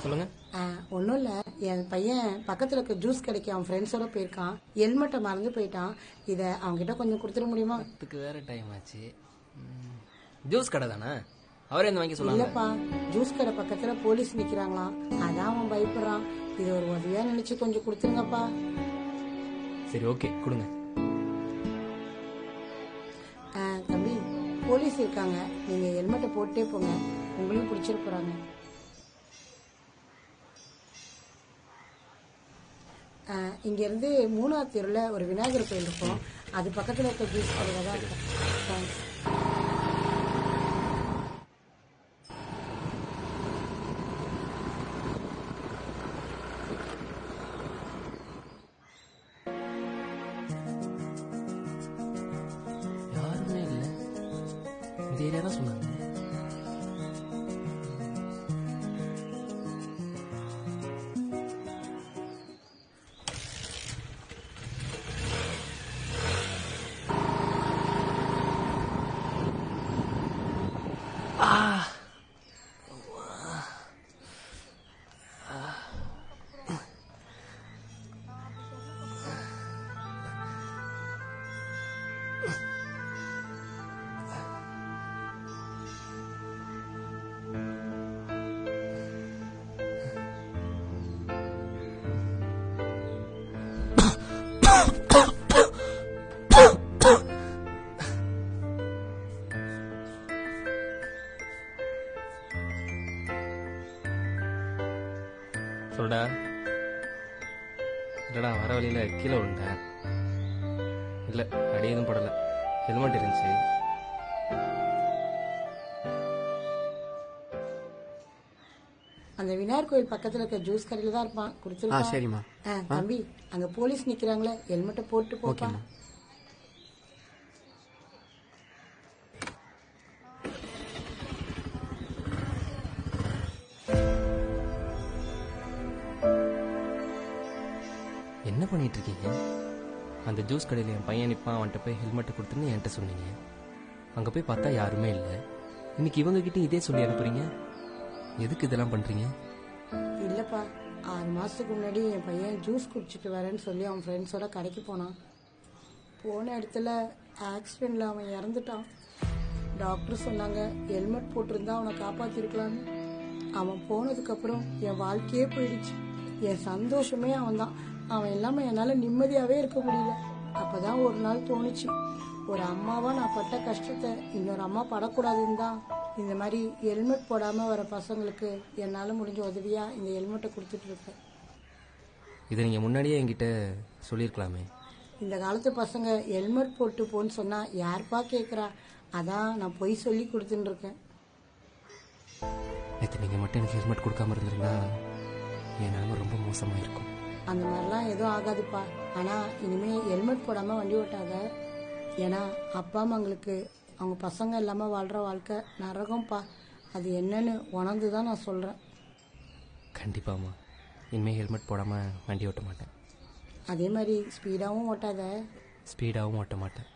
சொல்லுங்க. ஒன்றும் இல்லை, என் பையன் பக்கத்தில் இருக்க ஜூஸ் கடைக்கு அவன் ஃப்ரெண்ட்ஸோட போயிருக்கான். ஹெல்மெட்டை மறந்து போயிட்டான். இதை அவன்கிட்ட கொஞ்சம் கொடுத்துட முடியுமா? அதுக்கு வேற டைம் ஆச்சு. ஜூஸ் கடை தானே, அவரே என்ன வாங்கி சொல்லுங்க. இல்லப்பா, ஜூஸ் கடை பக்கத்தில் போலீஸ் நிற்கிறாங்களாம், அதான் அவன் பயப்படுறான். இது ஒரு உதவியா நினைச்சு கொஞ்சம் கொடுத்துருங்கப்பா. சரி, ஓகே, கொடுங்க. தம்பி, போலீஸ் இருக்காங்க, நீங்க ஹெல்மெட்டை போட்டே போங்க, உங்களையும் பிடிச்சிட போறாங்க. இங்க இருந்து 3ஆவது தெருவில் ஒரு விநாயகர் கோயில் இருக்கும், அது பக்கத்தில் இருக்க ஜூஸ் கடையில் தான் இருக்கும். தேங்க்ஸ். யாருமே இல்லை, இந்த ஏரியா தான் சொன்னாங்க. சொல்டா. இல்லடா, வர வழியில கீழே விழுந்தேன். இல்லை, அடி எதுவும் படலை, ஹெல்மெட் இருந்துச்சு. அந்த விநாயகர் கோயில் பக்கத்துல இருக்க ஜூஸ் கடையில தான் இருப்பான், கொடுத்துருக்கான். சரிம்மா. தம்பி, அங்க போலீஸ் நிக்கிறாங்களே, ஹெல்மெட்டை போட்டு போப்பா. என்ன பண்ணிட்டு இருக்கீங்க? அந்த ஜூஸ் கடையில் என் பையன் நிற்பான், அவன்கிட்ட போய் ஹெல்மெட்டை கொடுத்துன்னு என்கிட்ட சொன்னீங்க. அங்கே போய் பார்த்தா யாருமே இல்லை. இன்னைக்கு இவங்ககிட்ட இதே சொல்லி அனுப்புறீங்க. எதுக்கு இதெல்லாம் பண்ணுறீங்க? இல்லப்பா, 6 மாசத்துக்கு முன்னாடி என் பையன் ஜூஸ் குடிச்சிட்டு வரேன்னு சொல்லி அவன் ஃப்ரெண்ட்ஸோட கடைக்கு போனான். போன இடத்துல ஆக்சிடென்ட்ல அவன் இறந்துட்டான். டாக்டர் சொன்னாங்க ஹெல்மெட் போட்டிருந்தா அவனை காப்பாத்திருக்கலான்னு. அவன் போனதுக்கப்புறம் என் வாழ்க்கையே போயிடுச்சு. என் சந்தோஷமே அவன் தான். அவன் இல்லாம என்னால நிம்மதியாவே இருக்க முடியல. அப்பதான் ஒரு நாள் தோணுச்சு, ஒரு அம்மாவா நான் பட்ட கஷ்டத்தை இன்னொரு அம்மா படக்கூடாதுன்னு தான் இந்த மாதிரி ஹெல்மெட் போடாம வர பசங்களுக்கு என்னால முடிஞ்ச உதவியா இந்த ஹெல்மெட்டை கொடுத்துட்டு இருப்பேன். இதை நீங்க முன்னாடியே என்கிட்ட சொல்லியிருக்கலாமே. இந்த காலத்து பசங்க ஹெல்மெட் போட்டு போன்னு சொன்னா யாருப்பா கேட்கறா? அதான் நான் பொய் சொல்லி கொடுத்துட்டு இருக்கேன். நேற்று நீங்க மட்டும் எனக்கு ஹெல்மெட் கொடுக்காம இருந்திருந்தா என் நிலைமை ரொம்ப மோசமா இருக்கும். அந்த மாதிரிலாம் எதுவும் ஆகாதுப்பா. ஆனா இனிமே ஹெல்மெட் போடாம வண்டி ஓட்டாத. ஏன்னா அப்பா அம்மாங்களுக்கு அவங்க பசங்க இல்லாம வாழ்ற வாழ்க்கை நரகம்ப்பா. அது என்னன்னு உணர்ந்துதான் நான் சொல்றேன். கண்டிப்பாம்மா, இனிமேல் ஹெல்மெட் போடாம வண்டி ஓட்ட மாட்டேன். அதே மாதிரி ஸ்பீடாகவும் ஓட்டாத. ஸ்பீடாகவும் ஓட்ட மாட்டேன்.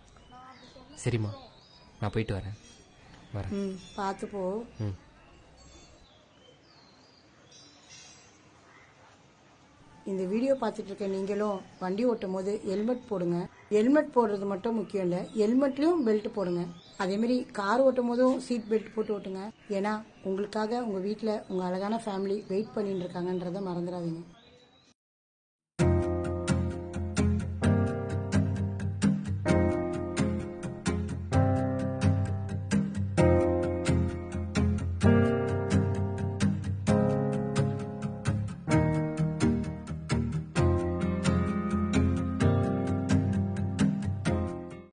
சரிம்மா, நான் போயிட்டு வரேன். பார்த்து போ. இந்த வீடியோ பார்த்துட்டு இருக்க நீங்களும் வண்டி ஓட்டும் போது ஹெல்மெட் போடுங்க. ஹெல்மெட் போடுறது மட்டும் முக்கியம் இல்லை, ஹெல்மெட்லயும் பெல்ட் போடுங்க. அதே மாதிரி கார் ஓட்டும் போதும் சீட் பெல்ட் போட்டு ஓட்டுங்க. ஏன்னா உங்களுக்காக உங்க வீட்டில் உங்க அழகான ஃபேமிலி வெயிட் பண்ணிட்டு இருக்காங்கன்றத மறந்துடாதீங்க.